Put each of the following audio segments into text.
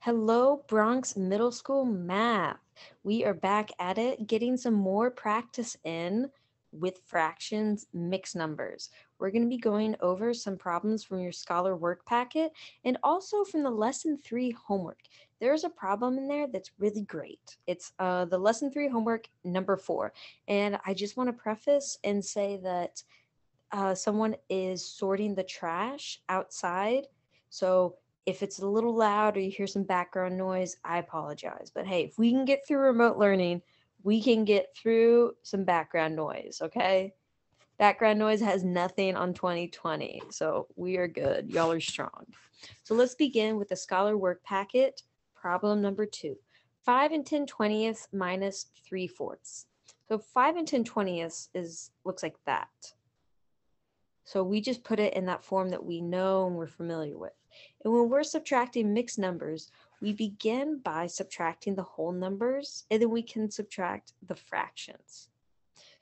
Hello, Bronx Middle School Math. We are back at it, getting some more practice in with fractions, mixed numbers. We're going to be going over some problems from your Scholar work packet and also from the Lesson 3 homework. There's a problem in there that's really great. It's the Lesson 3 homework number 4. And I just want to preface and say that someone is sorting the trash outside. So if it's a little loud or you hear some background noise, I apologize. But hey, if we can get through remote learning, we can get through some background noise, okay? Background noise has nothing on 2020, so we are good. Y'all are strong. So let's begin with the Scholar work packet, problem number 2. 5 and 10/20 minus 3/4. So 5 and 10/20 looks like that. So we just put it in that form that we know and we're familiar with. And when we're subtracting mixed numbers, we begin by subtracting the whole numbers, and then we can subtract the fractions.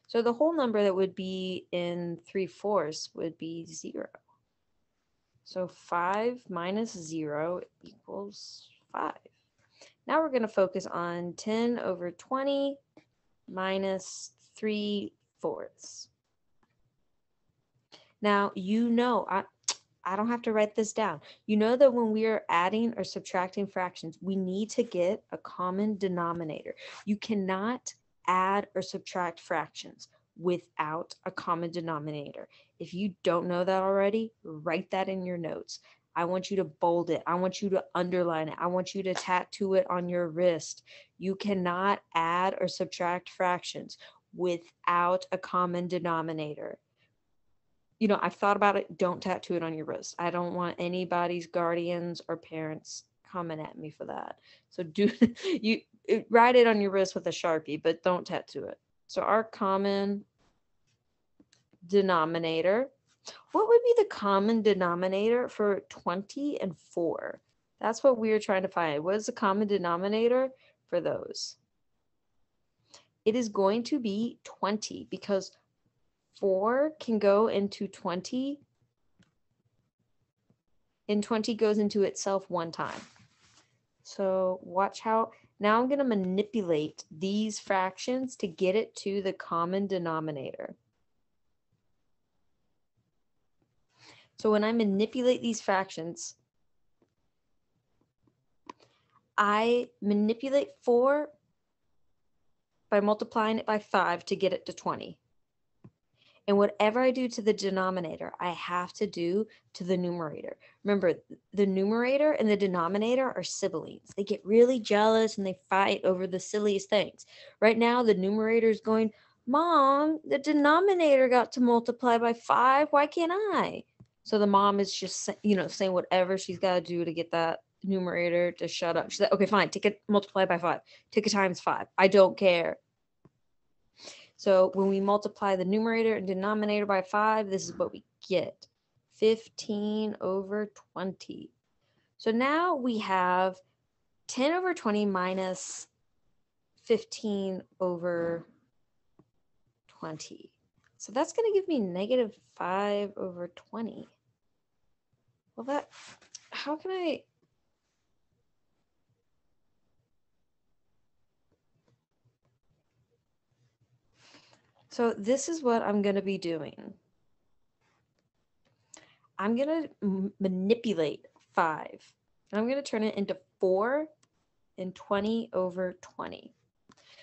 So the whole number that would be in 3/4 would be 0. So 5 minus 0 equals 5. Now we're going to focus on 10/20 minus 3/4. Now, I don't have to write this down. You know that when we are adding or subtracting fractions, we need to get a common denominator. You cannot add or subtract fractions without a common denominator. If you don't know that already, write that in your notes. I want you to bold it. I want you to underline it. I want you to tattoo it on your wrist. You cannot add or subtract fractions without a common denominator. I've thought about it. Don't tattoo it on your wrist. I don't want anybody's guardians or parents coming at me for that. So write it on your wrist with a Sharpie, but don't tattoo it. So our common denominator, what would be the common denominator for 20 and 4? That's what we are trying to find. What is the common denominator for those? It is going to be 20 because 4 can go into 20, and 20 goes into itself one time. So watch how, now I'm going to manipulate these fractions to get it to the common denominator. So when I manipulate these fractions, I manipulate 4 by multiplying it by 5 to get it to 20. And whatever I do to the denominator, I have to do to the numerator. Remember, the numerator and the denominator are siblings. They get really jealous and they fight over the silliest things. Right now, the numerator is going, Mom, the denominator got to multiply by 5. Why can't I? So the mom is just, saying whatever she's got to do to get that numerator to shut up. She's like, okay, fine, take it multiply by 5. Take it times 5. I don't care. So when we multiply the numerator and denominator by 5, this is what we get, 15/20. So now we have 10/20 minus 15/20. So that's going to give me negative 5/20. Well, how can I... So this is what I'm going to be doing. I'm going to manipulate 5. And I'm going to turn it into 4 and 20/20.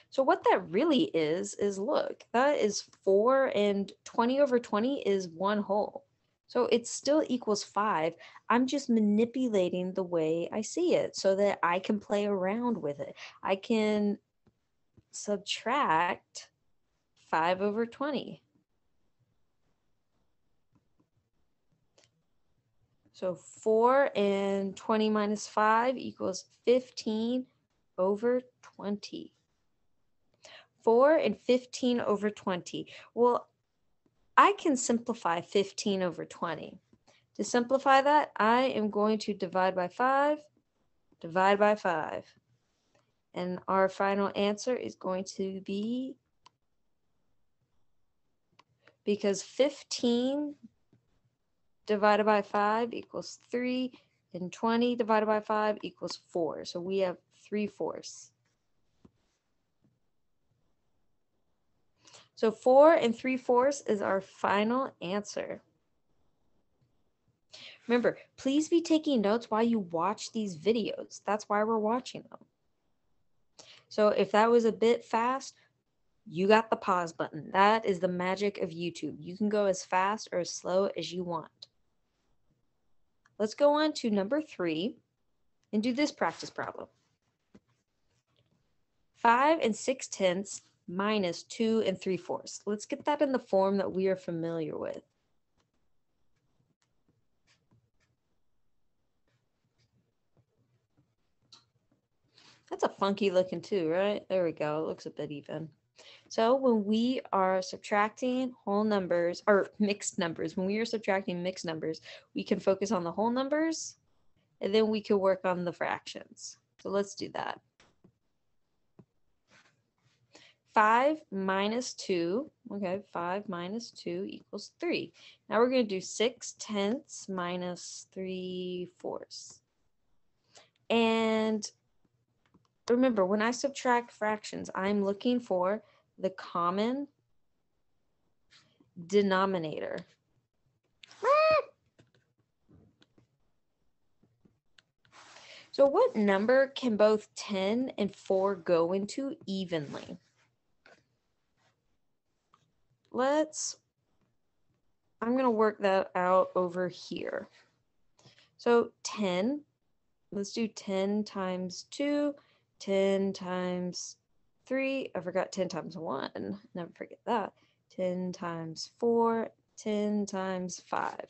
So what that really is look, that is 4 and 20/20 is 1 whole. So it still equals 5. I'm just manipulating the way I see it so that I can play around with it. I can subtract 5/20. So 4 and 20 minus 5 equals 15/20. 4 and 15/20. Well, I can simplify 15/20. To simplify that, I am going to divide by 5, divide by 5. And our final answer is going to be, because 15 divided by 5 equals 3, And 20 divided by 5 equals 4. So we have 3/4. So 4 and 3/4 is our final answer. Remember, please be taking notes while you watch these videos. That's why we're watching them. So if that was a bit fast, you got the pause button. That is the magic of YouTube. You can go as fast or as slow as you want. Let's go on to number 3 and do this practice problem. 5 and 6/10 minus 2 and 3/4. Let's get that in the form that we are familiar with. That's a funky looking 2, right? There we go. It looks a bit even. So when we are subtracting whole numbers or mixed numbers, when we are subtracting mixed numbers, we can focus on the whole numbers and then we can work on the fractions. So let's do that. 5 minus 2, okay, 5 minus 2 equals 3. Now we're going to do 6/10 minus 3/4. And remember, when I subtract fractions, I'm looking for the common denominator. So what number can both 10 and 4 go into evenly? I'm going to work that out over here. So 10, let's do 10 times 2, 10 times 3. I forgot 10 times 1. Never forget that. 10 times 4, 10 times 5.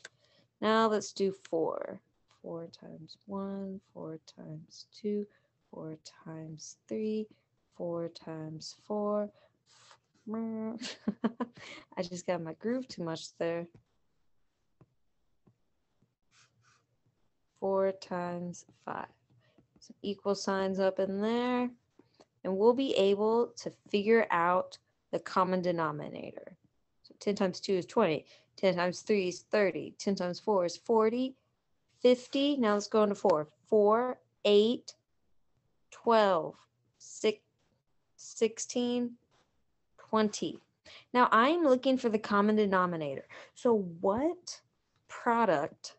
Now let's do 4. 4 times 1, 4 times 2, 4 times 3, 4 times 4. I just got my groove too much there. 4 times 5. Some equal signs up in there. And we'll be able to figure out the common denominator. So 10 times 2 is 20. 10 times 3 is 30. 10 times 4 is 40. 50. Now let's go into 4. 4, 8, 12, 6, 16, 20. Now I'm looking for the common denominator. So what product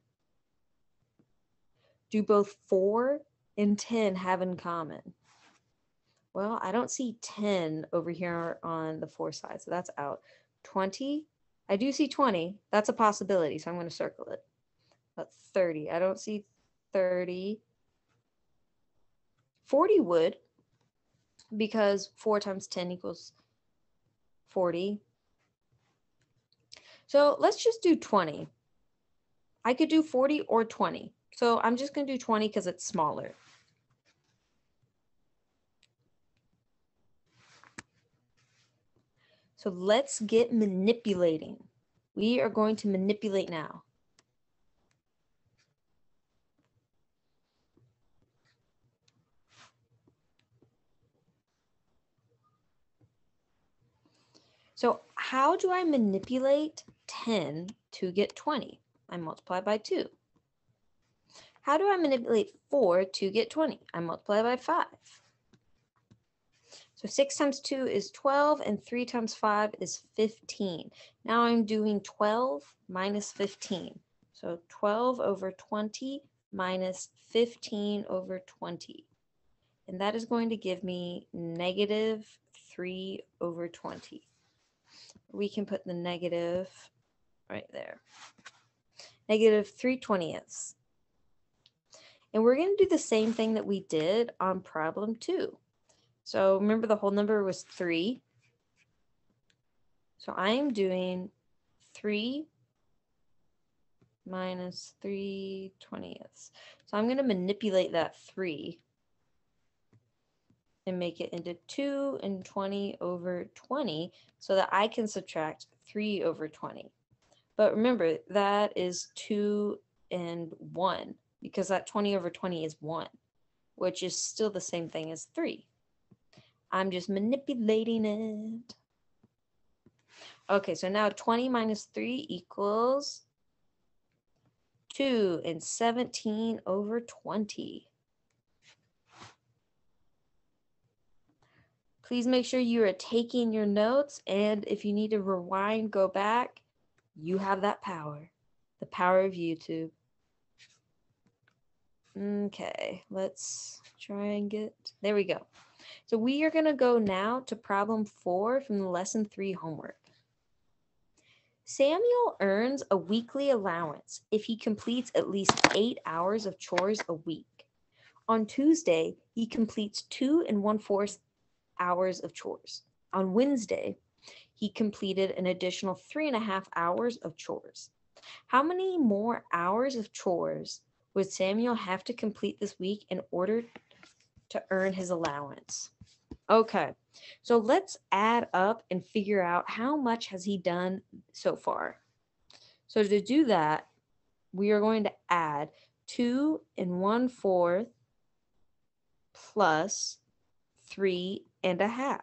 do both 4 and 10 have in common? Well, I don't see 10 over here on the 4 side, so that's out. 20, I do see 20. That's a possibility, so I'm going to circle it. But 30, I don't see 30. 40 would, because 4 times 10 equals 40. So let's just do 20. I could do 40 or 20. So I'm just going to do 20 because it's smaller. So let's get manipulating. We are going to manipulate now. So how do I manipulate 10 to get 20? I multiply by 2. How do I manipulate 4 to get 20? I multiply by 5. So 6 times 2 is 12, and 3 times 5 is 15. Now I'm doing 12 minus 15. So 12 over 20 minus 15 over 20. And that is going to give me negative 3 over 20. We can put the negative right there. Negative 3/20. And we're going to do the same thing that we did on problem 2. So remember the whole number was 3. So I am doing 3 minus 3/20. So I'm going to manipulate that 3 and make it into 2 and 20 over 20 so that I can subtract 3 over 20. But remember, that is 2 and 1 because that 20 over 20 is 1, which is still the same thing as 3. I'm just manipulating it. Okay, so now 20 minus 3 equals 2 and 17 over 20. Please make sure you are taking your notes, and if you need to rewind, go back, you have that power. The power of YouTube. Okay, let's try and there we go. So we are going to go now to problem 4 from the lesson 3 homework. Samuel earns a weekly allowance if he completes at least 8 hours of chores a week. On Tuesday, he completes 2 1/4 hours of chores. On Wednesday, he completed an additional 3.5 hours of chores. How many more hours of chores would Samuel have to complete this week in order to earn his allowance? Okay, so let's add up and figure out how much has he done so far. So to do that, we are going to add 2 1/4 plus 3.5.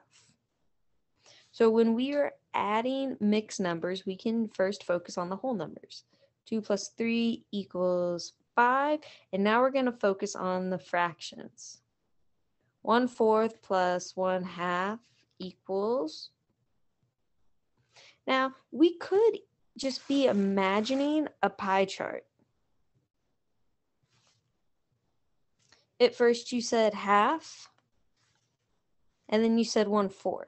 So when we are adding mixed numbers, we can first focus on the whole numbers. 2 plus 3 equals 5. And now we're going to focus on the fractions. 1/4 plus 1/2 equals. Now, we could just be imagining a pie chart. At first you said half, and then you said 1/4.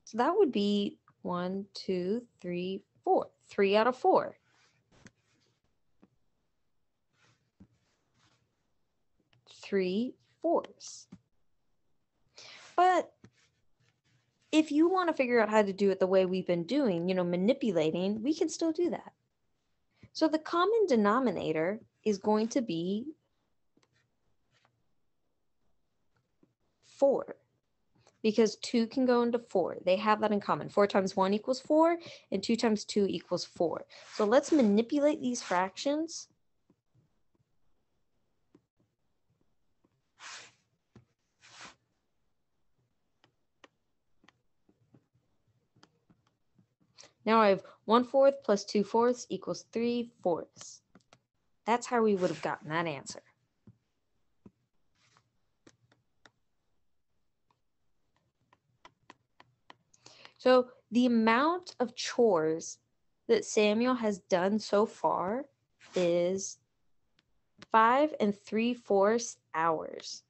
So that would be 1, 2, 3, 4. 3 out of 4. 3/4. But if you want to figure out how to do it the way we've been doing, manipulating, we can still do that. So the common denominator is going to be 4, because 2 can go into 4. They have that in common. 4 times 1 equals 4, and 2 times 2 equals 4. So let's manipulate these fractions. Now I have 1/4 plus 2/4 equals 3/4. That's how we would have gotten that answer. So the amount of chores that Samuel has done so far is 5 3/4 hours.